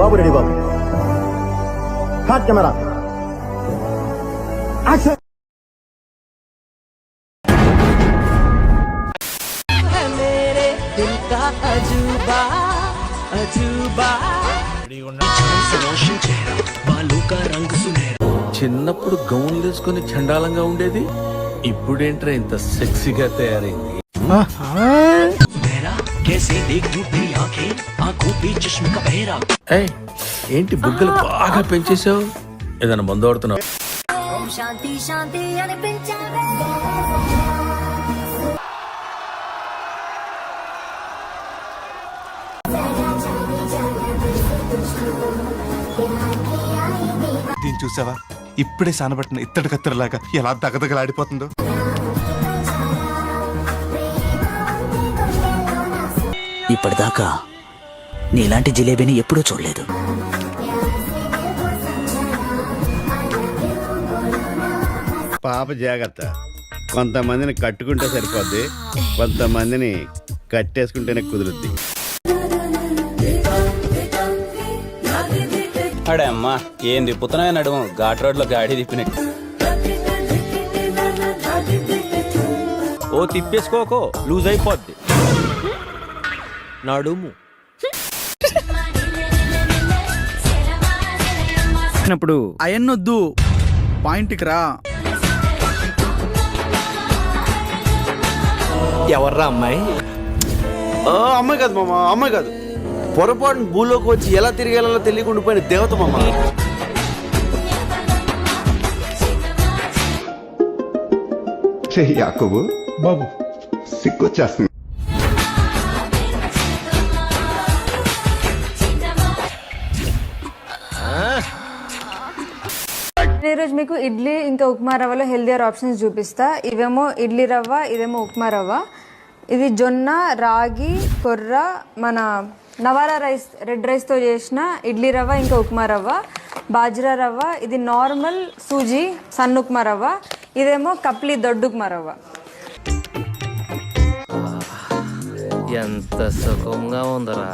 బాబు ready బాబు. హాట్ camera action. చిన్నప్పుడు గౌన్లు వేసుకుని చండాలంగా ఉండేది, ఇప్పుడేంట్రా ఇంత సెక్సీగా తయారైంది. ఏయ్, ఏంటి బుగ్గలు బాగా పెంచేసావు? ఏదైనా మందు ఆడుతున్నావు? శాంతి శాంతి అనిపించావే. దీన్ని చూసావా, ఇప్పుడే సానబట్టిన ఇత్తడి కత్తెరలాగా ఎలా దగదగలాడిపోతుందో. ఇప్పటిదాకా నీలాంటి జిలేబీని ఎప్పుడూ చూడలేదు. పాప జాగ్రత్త. కొంతమందిని కట్టుకుంటే సరిపోద్ది, కొంతమందిని కట్టేసుకుంటేనే కుదురుద్ది. అడే అమ్మా, ఏం తిప్పుతున్నాయి నడుము, ఘాట్ రోడ్ లో గాడి తిప్పినట్టు. ఓ తిప్పేసుకోకో, లూజ్ అయిపోద్ది నడుము. ఇప్పుడు అయన్నొద్దు, పాయింట్కి రా. ఎవర్రా అమ్మాయి? అమ్మాయి కాదు మామ, అమ్మాయి కాదు. పొరపాటున భూలోకి వచ్చి ఎలా తిరిగేలా తెలియకుండా పోయిన దేవత మామ. యాకోబు బాబు సిగ్గొచ్చేస్తుంది. ఈరోజు మీకు ఇడ్లీ ఇంకా ఉప్మా రవ్వలో హెల్దియర్ ఆప్షన్స్ చూపిస్తా. ఇవేమో ఇడ్లీ రవ్వ, ఇదేమో ఉప్మా రవ్వ. ఇది జొన్న, రాగి, కొర్ర, మన నవారా రైస్, రెడ్ రైస్తో చేసిన ఇడ్లీ రవ్వ ఇంకా ఉప్మా రవ్వ. బాజ్రా రవ్వ, ఇది నార్మల్ సూజీ సన్న ఉప్మా రవ్వ. ఇదేమో కప్లీ దొడ్డు ఉప్మా రవ్వ. ఎంత సుఖంగా ఉందరా.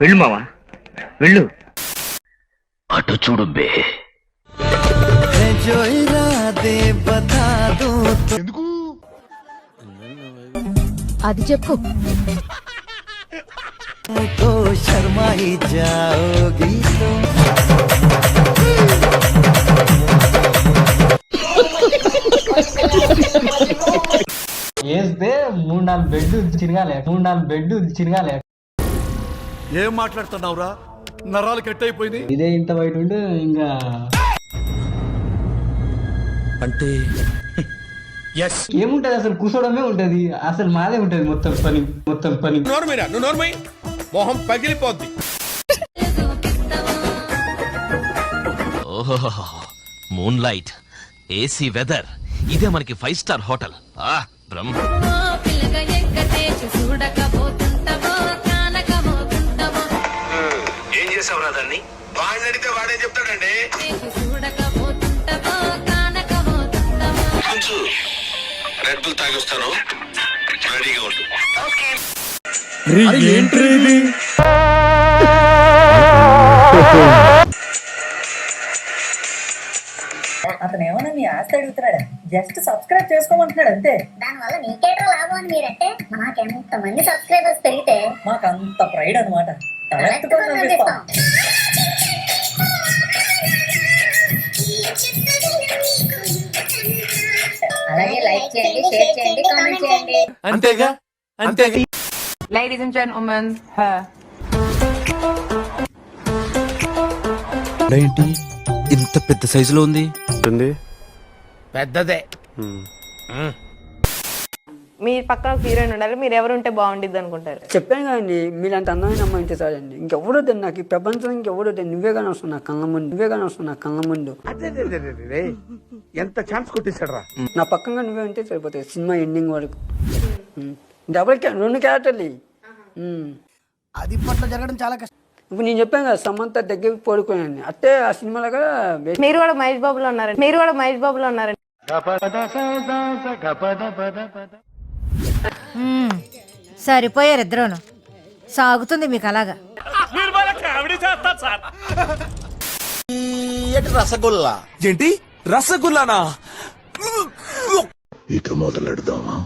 వెళ్ళు మావా, వెళ్ళు. అటు చూడు బే. అది చెప్పు. వేస్తే 3-4 బెడ్ చిరగాలే. ఏం మాట్లాడుతున్నావురా? నరాలు కట్ అయిపోయింది. ఇదే ఇంత బయట ఉంటే ఇంకా అంటే ఏముంటది, అసలు కూర్చోవడమే ఉంటది. అసలు మాదే ఉంటది మొత్తం పని. మొహం పగిలిపోద్ది. ఓహో, మూన్ లైట్, ఏసీ వెదర్, ఇదే మనకి 5 స్టార్ హోటల్. బ్రహ్మ. ఏం చేసావురా దాన్ని? వాడిని అడిగితే వాడే చెప్తాడండి. రెడ్ బుల్ తాగొస్తాను, రెడీగా ఉండు. అతను ఏమన్నా మీ ఆస్తి అడుగుతున్నాడా? జస్ట్ సబ్స్క్రైబ్ చేసుకోమంటున్నాడు అంతే. దానివల్ల నీకేట్రా లాభం అని మీరంటే, మాకెంత మంది సబ్స్క్రైబర్స్ పెరిగితే మాకు అంత ప్రైడ్ అనమాట. అలాగే లైక్ చేయండి, షేర్ చేయండి, కామెంట్ చేయండి. అంతేగా. Ladies and gentlemen, ఏంటి ఇంత పెద్ద సైజులో ఉంది? పెద్దదే. మీ పక్కన హీరోయిన్ ఉండాలి. మీరు ఎవరు ఉంటే బాగుండిద్ది అనుకుంటారు? చెప్పాను కదండి, మీలాంటి అందమైన అమ్మాయి ఉంటే చాలండి. ఇంకెవడొద్దండి నాకు ఈ ప్రపంచం, ఇంకెవడొద్దండి. నువ్వే కానీ వస్తున్నా కళ్ళ ముందు. ఎంత ఛాన్స్ కొట్టేశాడు రా. నా పక్కన నువ్వే ఉంటే సరిపోతాయి సినిమా ఎండింగ్ వరకు. డబుల్ 2 క్యారెక్టర్లు. అది ఇప్పట్లో జరగడం చాలా కష్టం. ఇప్పుడు నేను చెప్పాను కదా, సమంత దగ్గరికి పడుకోనండి. అట్టే ఆ సినిమాలో కూడా మీరు కూడా మహేష్ బాబులో ఉన్నారండి. సరిపోయారు ఇద్దరును. సాగుతుంది మీకు అలాగా. రసగుల్లా ఏంటి రసగుల్లానా? ఇక మొదలెడదామా?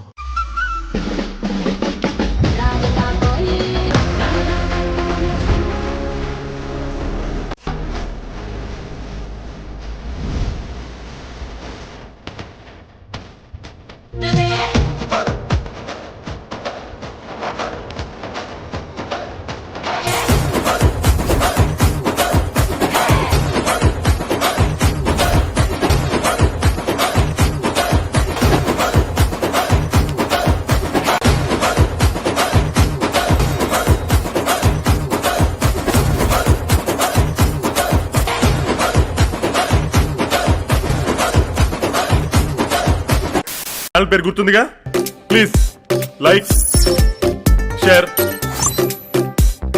పేరు గుర్తుందిగా? Please like share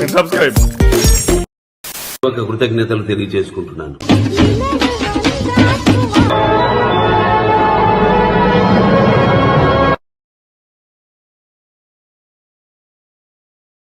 and subscribe. కృతజ్ఞతలు తెలియజేసుకుంటున్నాను.